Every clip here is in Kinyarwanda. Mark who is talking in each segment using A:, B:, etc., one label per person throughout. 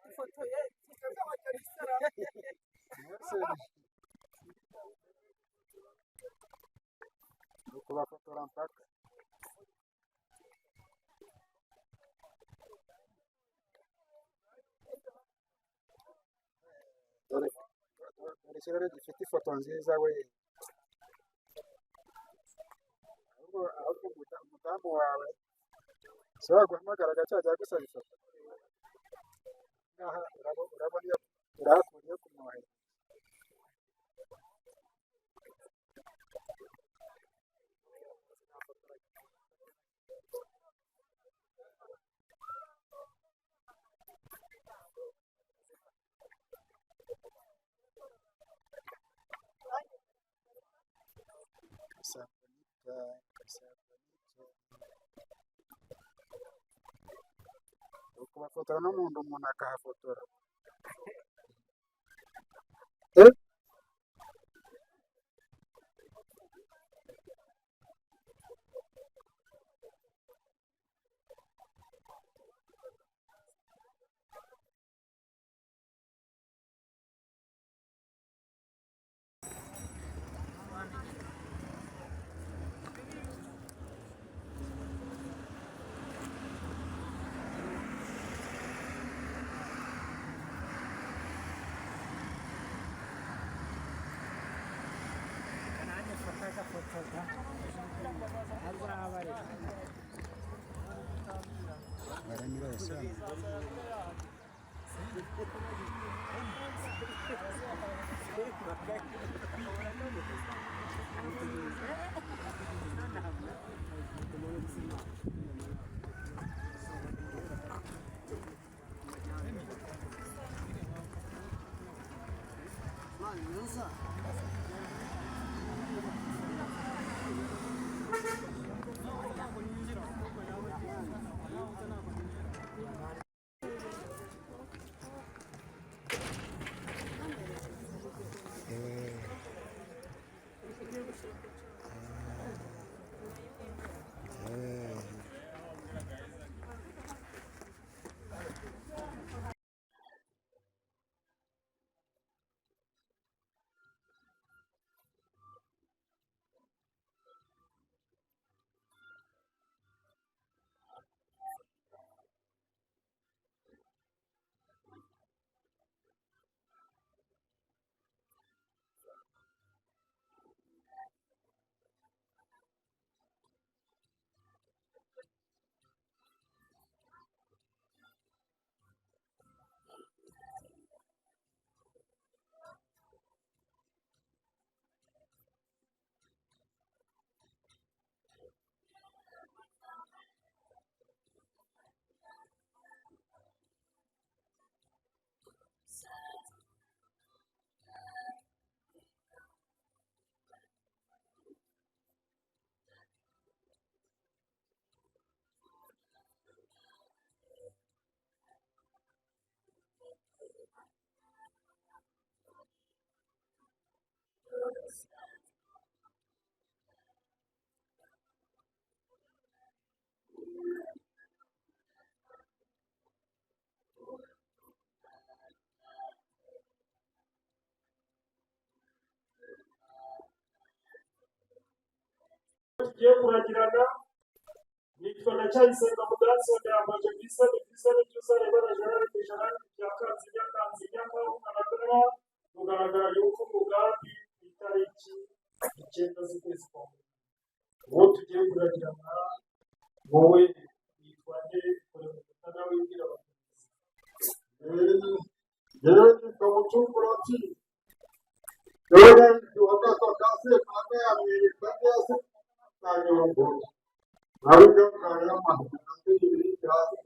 A: ifoto ye kikazabakarisara
B: kubafotora mpaka dore ikirere gifite ifoto nziza we ahubwo umudamu wawe si waguhamagara agacajya gusaba ifoto ngaha urabona iyo urahakuriye kumwohera kubafotora n'umuntu akahafotora
C: tugiye kuragirana nitwa Ndacyayisenga Mudansi wa Ndayambaje Visa n'ibyusa rebana Gerard Ijana rya Kanzinya mugaragara yuko umugambi itariki 9 z'ukwezi kwa mbere uwo tugiye kuragirana wowe yitwa nde kuremukana wibwira abakozi yewe nitwa Mucungurati yewe wakatwa kase pande ya mwirikande Nanyongo, Naruto Karama, Nandiri, Grasi,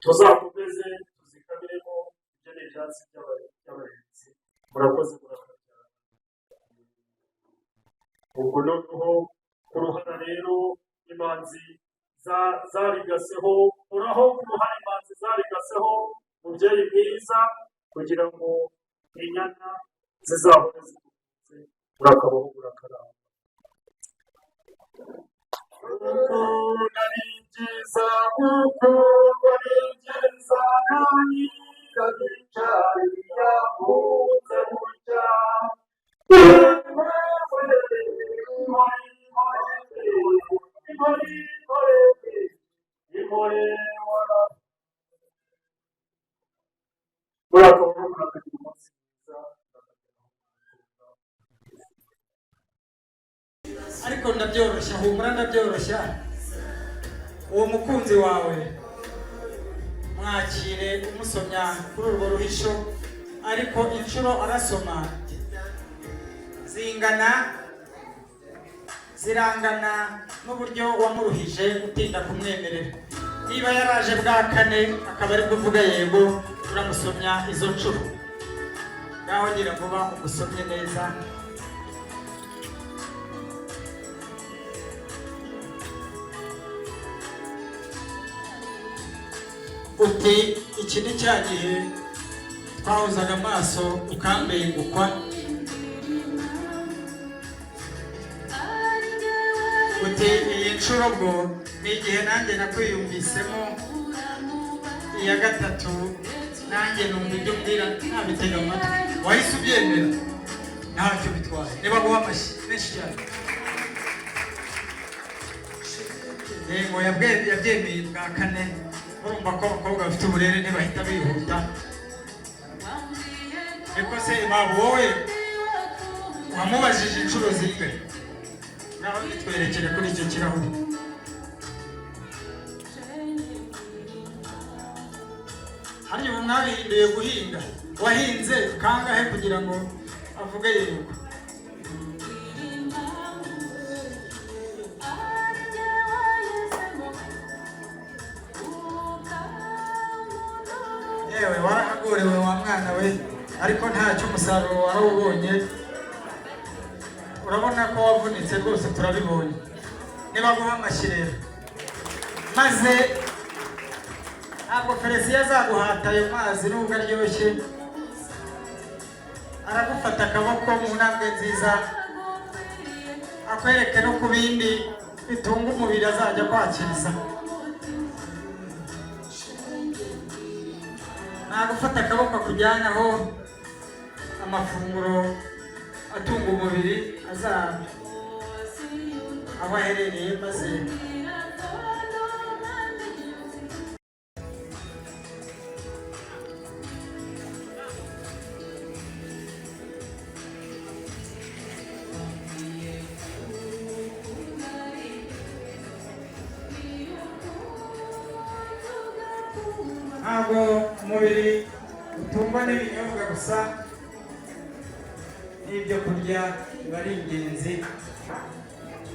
D: tuzakomeze tuzikabiremo ibyo ni ibyatsi by'abahinzi. Murakoze murakabyara. Ubwo noneho ku ruhara rero imanzi zarigaseho, uraho ku ruhara imanzi zarigaseho mubyeyi mwiza, kugira ngo inyana zizahore zikunze. Urakabaho urakaramba. Ukunda ni byiza, ukundwa ni byiza, nyirabicari yakunze gutya. Murakabaho murakagira umunsi mwiza.
E: Ariko ndabyoroshya, humura ndabyoroshya. Uwo mukunzi wawe mwakire umusomya kuri urwo ruhisho, ariko inshuro arasoma zirangana n'uburyo wamuruhije utinda kumwemerera. Niba yaraje bwa kane akaba ari kuvuga yego, turamusomya izo nshuro. Ngaho ngira vuba umusomye neza. Uti iki ni cya gihe twahozaga amaso ukambengukwa. Uti iyi nshuro bwo ni igihe nanjye nakwiyumvisemo, iya gatatu nanjye numva ibyo mbwira ntabitega amatwi. Wahise ubyemera ntacyo bitwaye. Niba guha amashyi menshi cyane. Yego yabyemeye bwa kane. Urumva ko abakobwa bafite uburere ntibahita bihuta. Eko se babo wowe wamubajije inshuro zingahe? Naho nitwerekere kuri icyo kirahuri. Hariya ubu mwabihinduye guhinga. Wahinze kangahe kugira ngo avuge yego? Yewe warahagorewe wa mwana we, ariko ntacyo umusaruro warawubonye. Urabona ko wavunitse rwose, turabibonye. Niba guha amashyi rero, maze ntabwo Felicien azaguhata ayo mazi nubwo aryoshye. Aragufata akaboko mu ntambwe nziza, akwereke no ku bindi bitunga umubiri azajya kwakiriza. Nagufata akaboko kujyana aho amafunguro atunga umubiri aho aherereye, maze ntabwo umubiri utungwa n'ibinyobwa gusa, n'ibyo kurya biba ari ingenzi.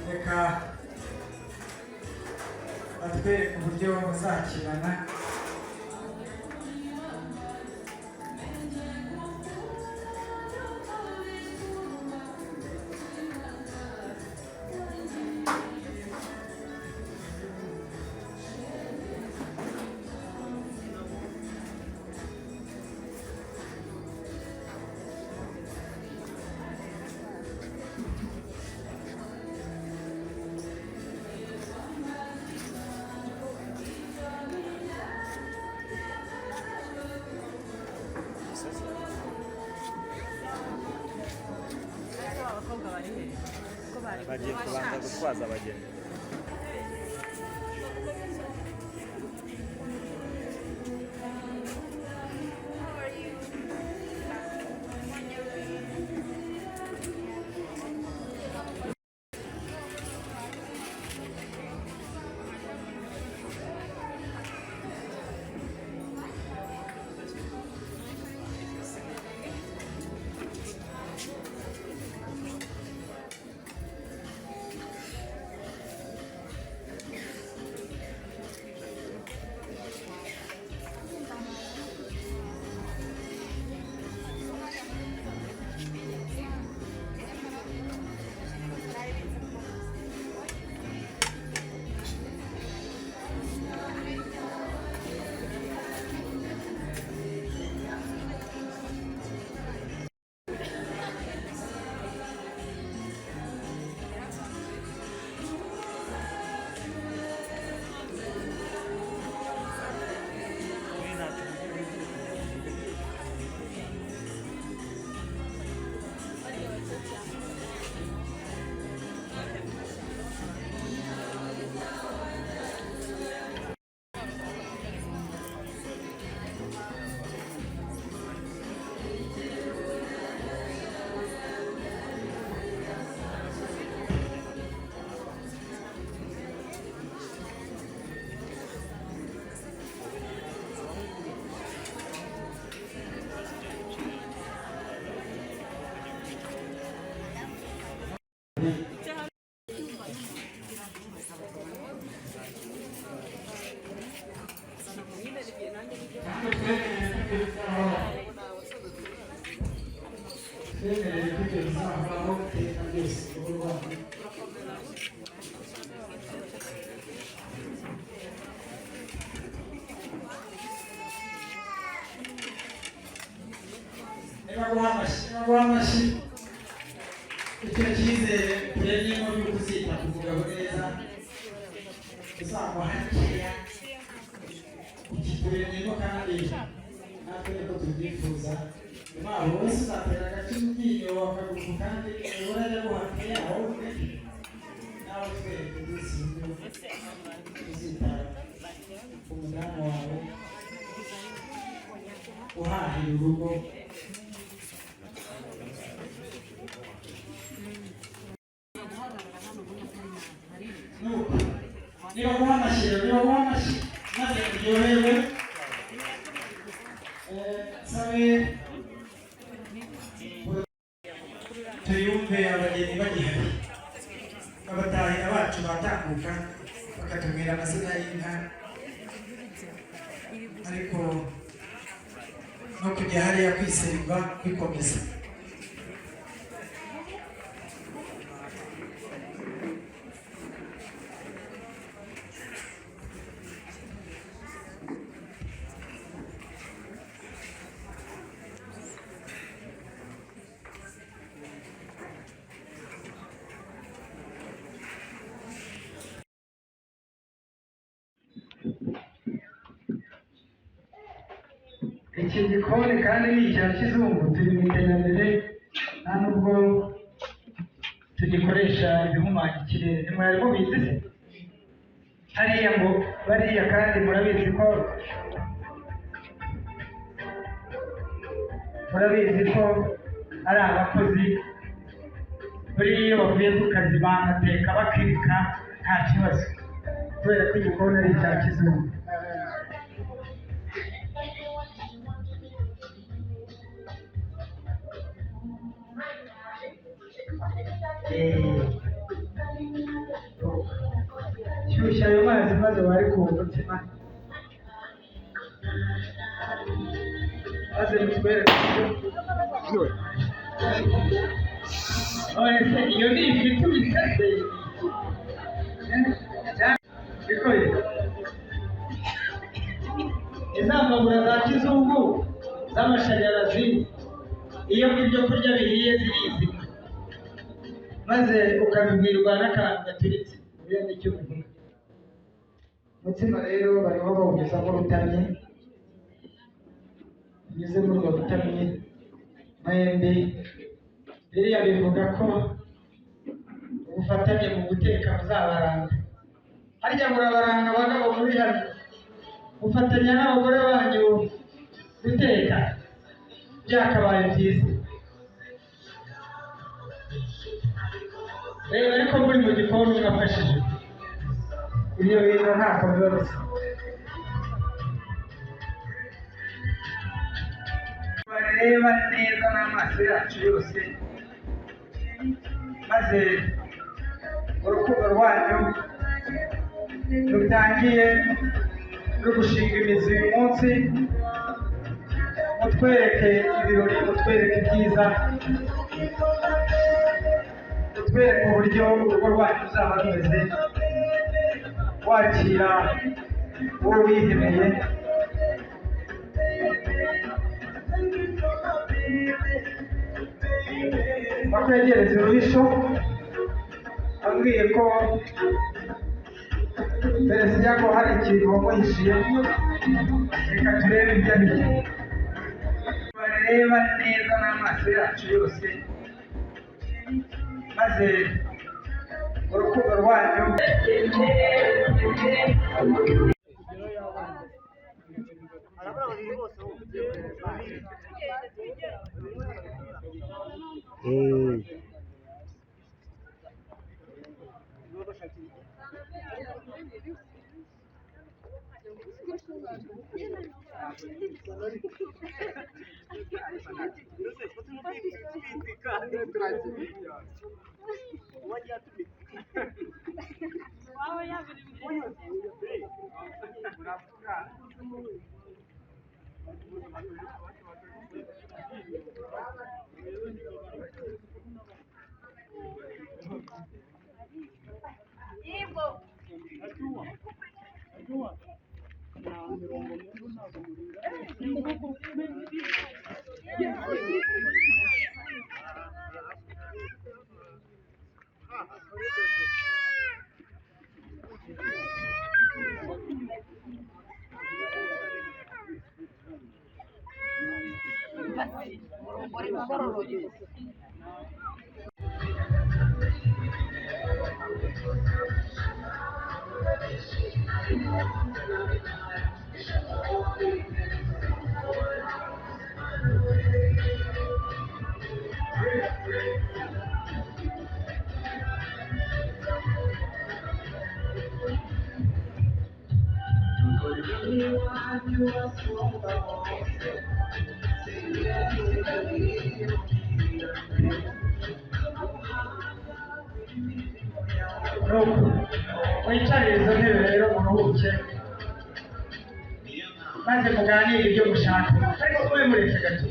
E: Reka batwereke uburyo bazakirana.
F: bagiye kubanza gutwaza abagenzi.
E: Wamashi icyo cyizere turengemo yo kuzita ku mugabo neza uzamuha hakeya ikiturengemo kandi natwe niko tubyifuza impamvu wese uzatera agaciro ubwinyo wakagufu kandi urajya guhakeya aho ufite nawe twese dusinzwe uzita ku mudamu wawe uhahira urugo niba guhamashyi maze kuryohewe sabe tuyumve abageni bagihari abatahira bacu batambuka bakatubwira amazina y'inka ariko no kujya hariya kwiserva bikomeza iki gikoni kandi ni icya kizungu turi mu iterambere nta nubwo tugikoresha ibihumanya ikirere ntimwari mubizi se hariya ngo bariya kandi murabizi ko ari abakozi buriya iyo bavuye ku kazi banateka bakirika nta kibazo kubera ko igikoni ari icya kizungu shyushya ayo mazi maze wari ku mutima maze mutwereke ese iyo ni ifite ubisate bikoye izambabura za kizungu z'amashanyarazi iyo ibyo kurya bihiye zirizima maze ukabibwirwa n'akantu gaturitse buriya nicyo bivuga umutsima rero barimo bawugezamo rutamye binyuze muri urwo rutamye mwembi biriya bivuga ko ubufatanye mu guteka buzabaranga harya murabaranga abagabo muri hano gufatanya n'abagore banyu guteka byakabaye byiza reba ariko muri mu gikoni mwafashije ibyo bintu ntako biba bisa bareba neza n'amaso yacu yose maze urukundo rwanyu rutangiye no gushinga imizi uyu munsi mutwereke ibirori mutwereke ibyiza mutwereke uburyo urugo rwanyu ruzaba rumeze wakira uwo wihemeye bakwegereza uruhisho ambwiye ko perezida ko hari ikintu wamuhishiye reka turebe ibyo ari byo bareba neza n'amaso yacu yose maze urukundo rwanyu Wicare izo ntebe rero muruhuke maze muganire ibyo mushaka ariko mube muretse gato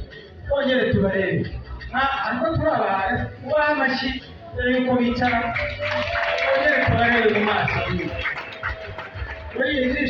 E: twongere tubarebe ariko turabaha kubaha amashyi mbere yuko bicara twongere tubarebe mu maso.